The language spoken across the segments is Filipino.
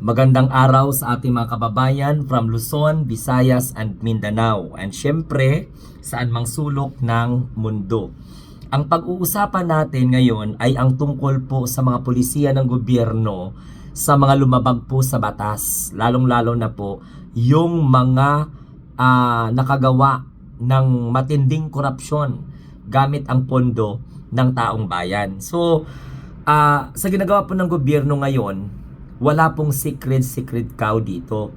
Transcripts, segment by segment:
Magandang araw sa ating mga kababayan from Luzon, Visayas, and Mindanao. And syempre, saan mang sulok ng mundo. Ang pag-uusapan natin ngayon ay ang tungkol po sa mga pulisiya ng gobyerno sa mga lumabag po sa batas. Lalong-lalo na po yung mga nakagawa ng matinding korupsyon gamit ang pondo ng taong bayan. So, sa ginagawa po ng gobyerno ngayon, wala pong secret cow dito.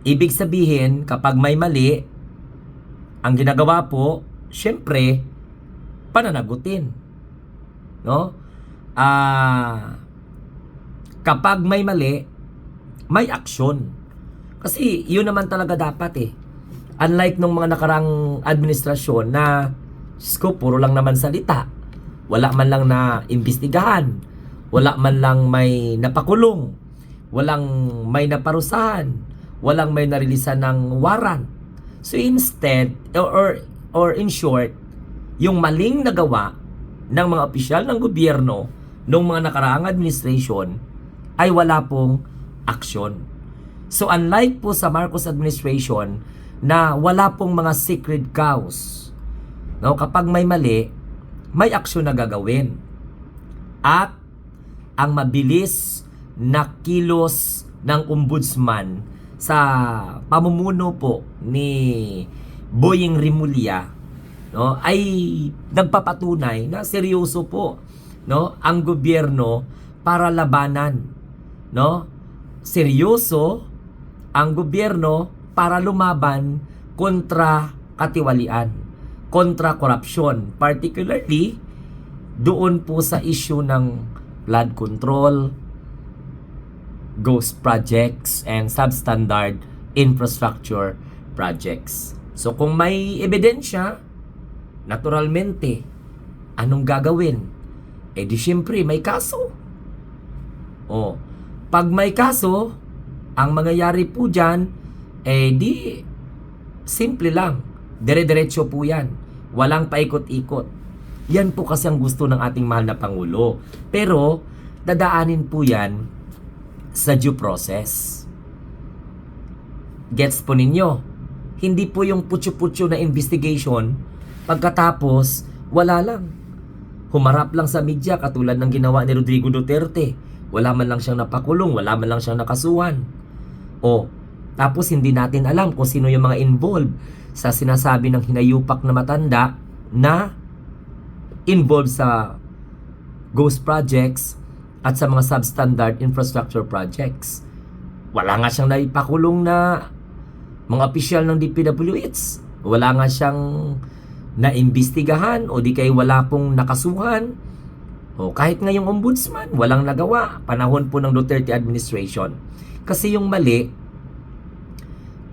Ibig sabihin, kapag may mali, ang ginagawa po, syempre, pananagutin. No? Kapag may mali, may aksyon. Kasi yun naman talaga dapat eh. Unlike nung mga nakarang administrasyon na, puro lang naman salita. Wala man lang na imbestigahan. Wala man lang may napakulong, walang may naparusahan, walang may narilisan ng warrant. So instead, or in short, yung maling nagawa ng mga opisyal ng gobyerno ng mga nakaraang administration ay wala pong aksyon. So unlike po sa Marcos administration na wala pong mga sacred cows, no, kapag may mali, may aksyon na gagawin. At ang mabilis na kilos ng ombudsman sa pamumuno po ni Boying Rimulya, no, ay nagpapatunay na seryoso po, no, ang gobyerno para labanan, no? Seryoso ang gobyerno para lumaban kontra katiwalian, kontra korupsyon, particularly doon po sa issue ng flood control, ghost projects, and substandard infrastructure projects. So kung may ebidensya, naturalmente, anong gagawin? Eh di syempre may kaso. O, pag may kaso, ang mangyayari po dyan, eh di, simple lang. Dire-diretso po yan. Walang paikot-ikot. Yan po kasi ang gusto ng ating mahal na Pangulo. Pero, dadaanin po yan sa due process. Gets po ninyo? Hindi po yung putyo-putyo na investigation, pagkatapos, wala lang. Humarap lang sa media katulad ng ginawa ni Rodrigo Duterte. Wala man lang siyang napakulong, wala man lang siyang nakasuhan. O, tapos hindi natin alam kung sino yung mga involved sa sinasabi ng hinayupak na matanda na involved sa ghost projects at sa mga substandard infrastructure projects. Wala nga siyang naipakulong na mga opisyal ng DPWH. Wala nga siyang naimbestigahan o di kay wala pong nakasuhan. O kahit nga yung ombudsman, walang nagawa. Panahon po ng Duterte administration. Kasi yung mali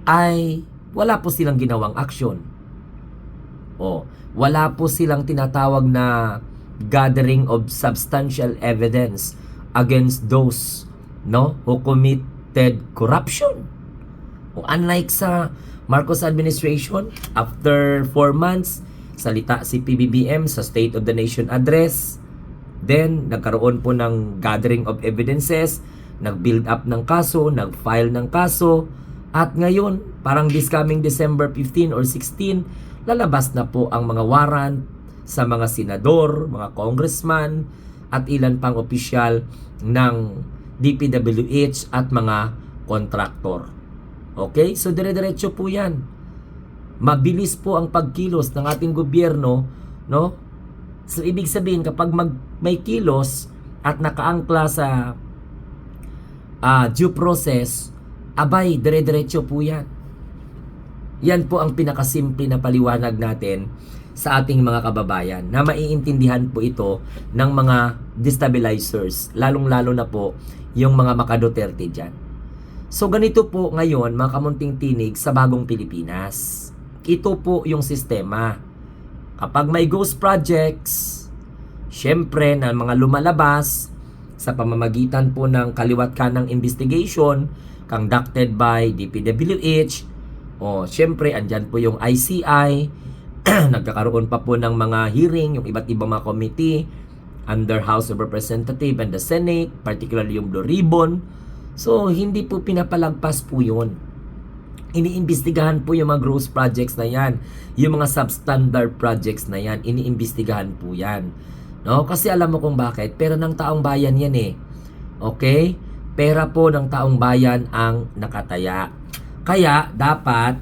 ay wala po silang ginawang aksyon. O wala po silang tinatawag na gathering of substantial evidence against those, no, who committed corruption. O unlike sa Marcos administration, after 4 months, salita si PBBM sa State of the Nation address. Then, nagkaroon po ng gathering of evidences, nag-build up ng kaso, nag-file ng kaso, at ngayon, parang this coming December 15 or 16, lalabas na po ang mga warrant sa mga senador, mga congressman, at ilan pang opisyal ng DPWH at mga kontraktor. Okay? So, dire-diretso po yan. Mabilis po ang pagkilos ng ating gobyerno, no? So, ibig sabihin, kapag may kilos at nakaangkla sa due process, abay, dire-diretso po yan. Yan po ang pinakasimple na paliwanag natin sa ating mga kababayan na maiintindihan po ito ng mga destabilizers, lalong-lalo na po yung mga maka-Duterte dyan. So ganito po ngayon mga kamunting tinig sa bagong Pilipinas. Ito po yung sistema. Kapag may ghost projects, syempre na mga lumalabas sa pamamagitan po ng kaliwat kanang investigation conducted by DPWH, o syempre andyan po yung ICI, nagkakaroon pa po ng mga hearing, yung iba't ibang mga committee under House of Representatives and the Senate, particularly yung Blue Ribbon. So, hindi po pinapalagpas po yun. Iniimbestigahan po yung mga gross projects na yan. Yung mga substandard projects na yan, iniimbestigahan po yan. No? Kasi alam mo kung bakit. Pera ng taong bayan yan eh. Okay? Pera po ng taong bayan ang nakataya. Kaya, dapat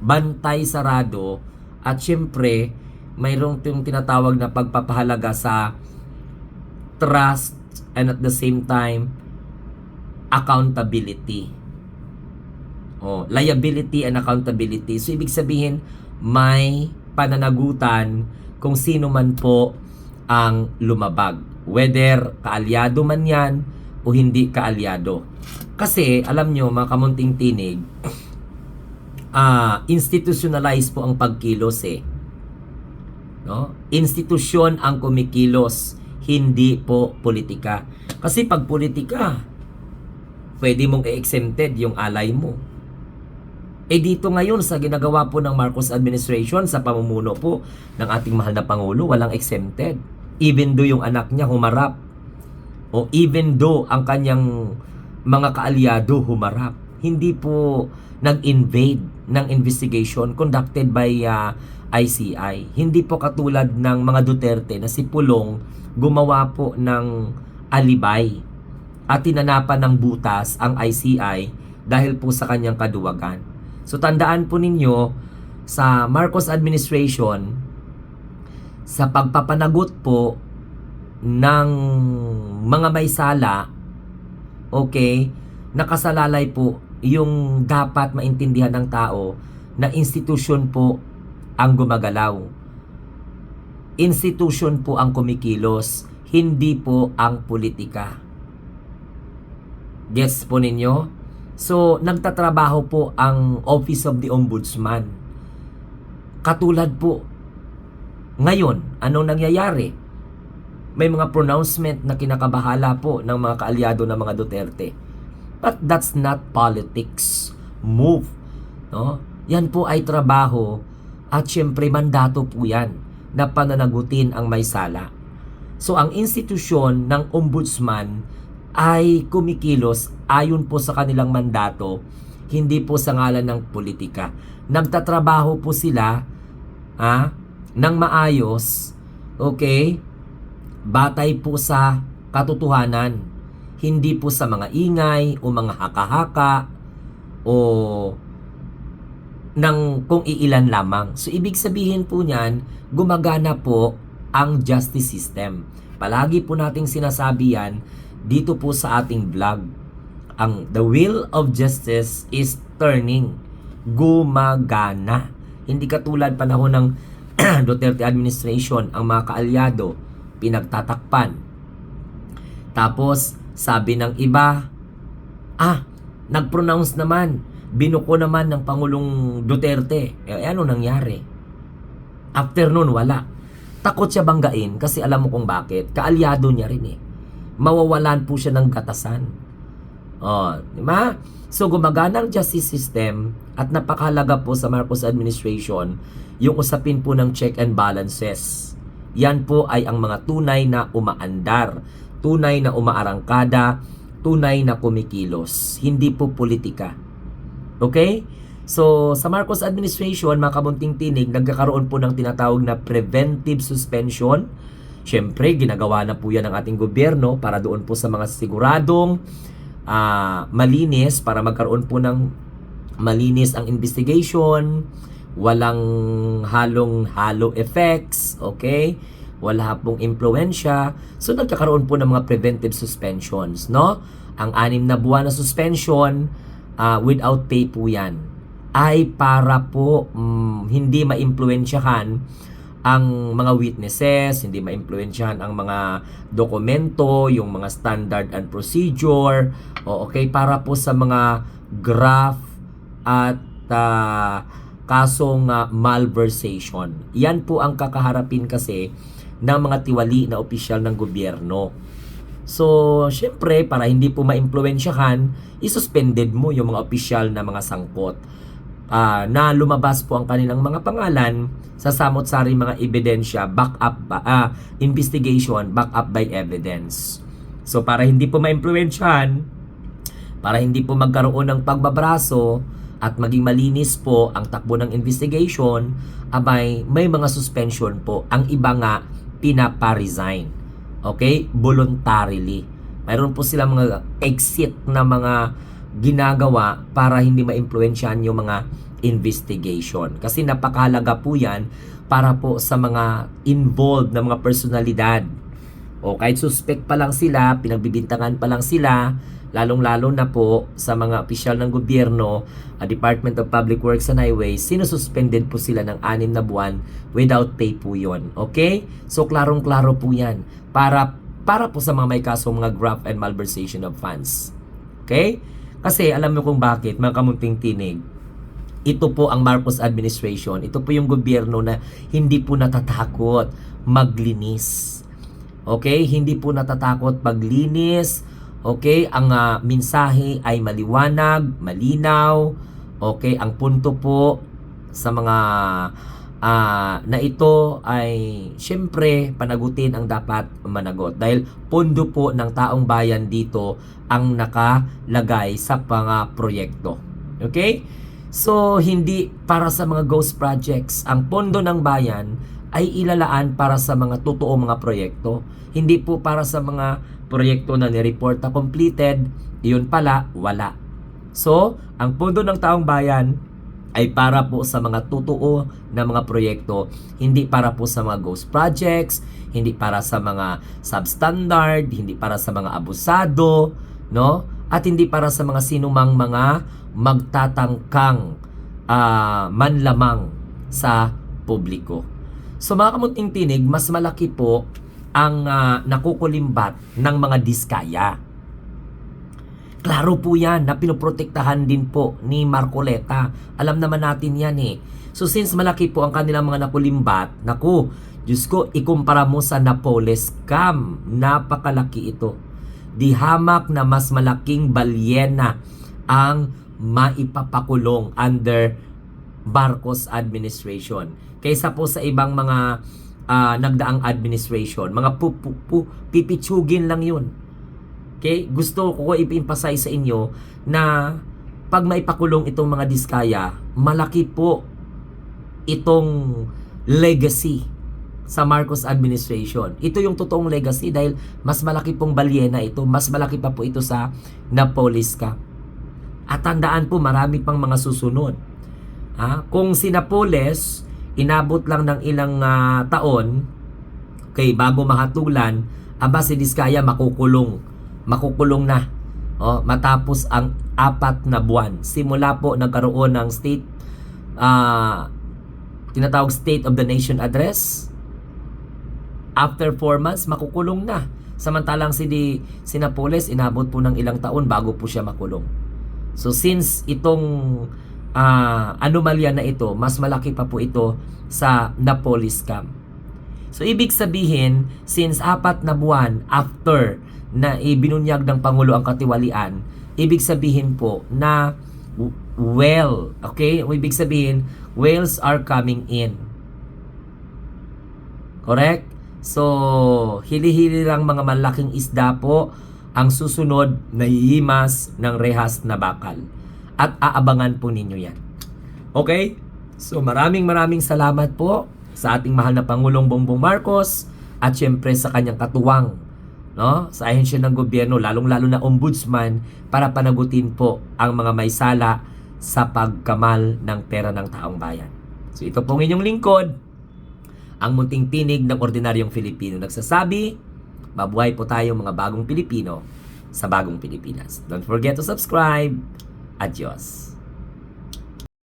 bantay sarado at syempre, mayroong yung tinatawag na pagpapahalaga sa trust and at the same time, accountability. Liability and accountability. So, ibig sabihin, may pananagutan kung sino man po ang lumabag. Whether kaalyado man yan o hindi kaalyado. Kasi, alam nyo, mga kamunting tinig, institutionalize po ang pagkilos eh. No? Institusyon ang kumikilos, hindi po politika. Kasi pag politika, pwede mong i-exempted yung alay mo. Dito ngayon sa ginagawa po ng Marcos administration sa pamumuno po ng ating mahal na Pangulo, walang exempted. Even though yung anak niya humarap o even though ang kanyang mga kaalyado humarap, hindi po nag-invade ng investigation conducted by ICI. Hindi po katulad ng mga Duterte na si Pulong gumawa po ng alibay at tinanapan ng butas ang ICI dahil po sa kanyang kaduwagan. So tandaan po ninyo sa Marcos administration sa pagpapanagot po ng mga may sala, okay, nakasalalay po yung dapat maintindihan ng tao na institusyon po ang gumagalaw. Institusyon po ang kumikilos, hindi po ang politika. Gets po ninyo? So, nagtatrabaho po ang Office of the Ombudsman. Katulad po, ngayon, anong nangyayari? May mga pronouncement na kinakabahala po ng mga kaalyado ng mga Duterte. But that's not politics. Move. No? Yan po ay trabaho at syempre mandato po yan na pananagutin ang may sala. So, ang institusyon ng Ombudsman ay kumikilos ayon po sa kanilang mandato, hindi po sa ngalan ng politika. Nagtatrabaho po sila ng maayos, okay, batay po sa katotohanan, hindi po sa mga ingay o mga haka-haka o ng kung iilan lamang. So, ibig sabihin po niyan, gumagana po ang justice system. Palagi po nating sinasabi yan dito po sa ating vlog. The wheel of justice is turning. Gumagana. Hindi katulad panahon ng Duterte administration, ang mga kaalyado pinagtatakpan. Tapos, sabi ng iba, nag-pronounce naman, binuko naman ng Pangulong Duterte. Ano nangyari? After nun, wala. Takot siya banggain kasi alam mo kung bakit. Kaalyado niya rin eh. Mawawalan po siya ng gatasan. Di ba? So, gumagana ang justice system at napakahalaga po sa Marcos administration yung usapin po ng check and balances. Yan po ay ang mga tunay na umaandar, tunay na umaarangkada, tunay na kumikilos. Hindi po politika. Okay? So, sa Marcos administration, mga kabunting tinig, nagkakaroon po ng tinatawag na preventive suspension. Siyempre, ginagawa na po yan ng ating gobyerno para doon po sa mga siguradong malinis, para magkaroon po ng malinis ang investigation, walang halong-halo effects, okay? Wala pong impluensya. So, nagkakaroon po ng mga preventive suspensions, no? Ang 6 na buwan na suspension, without pay po yan, ay para po hindi maimpluensyahan ang mga witnesses, hindi maimpluwensyahan ang mga dokumento, yung mga standard and procedure, okay, para po sa mga graft at kasong malversation. Yan po ang kakaharapin kasi ng mga tiwali na opisyal ng gobyerno. So, syempre, para hindi po maimpluwensyahan, isuspended mo yung mga opisyal na mga sangkot. Na lumabas po ang kanilang mga pangalan sa samot-sari mga ebidensya, investigation, back up by evidence. So para hindi po maimpluwensyahan, Para hindi po magkaroon ng pagbabraso at maging malinis po ang takbo ng investigation, abay may mga suspension po. Ang iba nga pinapa-resign. Okay? Voluntarily. Mayroon po silang mga exit na mga ginagawa para hindi maimpluwensyahan yung mga investigation. Kasi napakahalaga po yan para po sa mga involved na mga personalidad. O kahit suspect pa lang sila, pinagbibintangan pa lang sila, lalong-lalo na po sa mga opisyal ng gobyerno, Department of Public Works and Highways, sinususpended po sila ng 6 na buwan without pay po yun. Okay? So, klarong-klaro po yan para po sa mga may kasong mga graft and malversation of funds. Okay? Kasi alam mo kung bakit, mga kamunting tinig, ito po ang Marcos administration, ito po yung gobyerno na hindi po natatakot maglinis. Okay? Hindi po natatakot maglinis. Okay? Ang mensahe ay maliwanag, malinaw. Okay? Ang punto po sa mga na ito ay syempre panagutin ang dapat managot. Dahil pondo po ng taong bayan dito ang nakalagay sa mga proyekto. Okay? So, hindi para sa mga ghost projects. Ang pondo ng bayan ay ilalaan para sa mga totoong mga proyekto. Hindi po para sa mga proyekto na nireport na completed, yun pala, wala. So, ang pondo ng taong bayan ay para po sa mga totoo na mga proyekto, hindi para po sa mga ghost projects, hindi para sa mga substandard, hindi para sa mga abusado, no? At hindi para sa mga sinumang mga magtatangkang manlamang sa publiko. So mga kamunting tinig, mas malaki po ang nakukulimbat ng mga diskaya. Klaro po yan na pinoprotektahan din po ni Marcoleta. Alam naman natin yan eh. So since malaki po ang kanilang mga nakulimbat, naku, Diyos ko, ikumpara mo sa Napoles scam. Napakalaki ito. Di hamak na mas malaking balyena ang maipapakulong under Marcos administration kaysa po sa ibang mga nagdaang administration. Mga pipitsugin lang yun. Okay? Gusto ko i-emphasize sa inyo na pag maipakulong itong mga diskaya, malaki po itong legacy sa Marcos administration. Ito yung totoong legacy dahil mas malaki pong balyena ito, mas malaki pa po ito sa Napoles scam. At tandaan po, marami pang mga susunod. Kung si Napoles, inabot lang ng ilang taon, okay, bago mahatulan, aba si Diskaya makukulong na matapos ang 4 na buwan. Simula po nagkaroon ng state, tinatawag State of the Nation Address. After 4 months, makukulong na. Samantalang si Napoles, inabot po ng ilang taon bago po siya makulong. So since itong anomalya na ito, mas malaki pa po ito sa Napoles scam. So ibig sabihin, since 4 na buwan after na ibinunyag ng Pangulo ang katiwalian, ibig sabihin po na okay? Ibig sabihin, whales are coming in. Correct? So, hili-hili lang mga malaking isda po ang susunod na hihimas ng rehas na bakal. At aabangan po ninyo yan. Okay? So, maraming salamat po sa ating mahal na Pangulong Bongbong Marcos at syempre sa kanyang katuwang, no? Sa ahensya ng gobyerno, lalong-lalo na ombudsman para panagutin po ang mga may sala sa pagkamal ng pera ng taong bayan. So, ito pong inyong lingkod, ang munting tinig ng ordinaryong Filipino. Nagsasabi, mabuhay po tayo mga bagong Pilipino sa bagong Pilipinas. Don't forget to subscribe. Adios.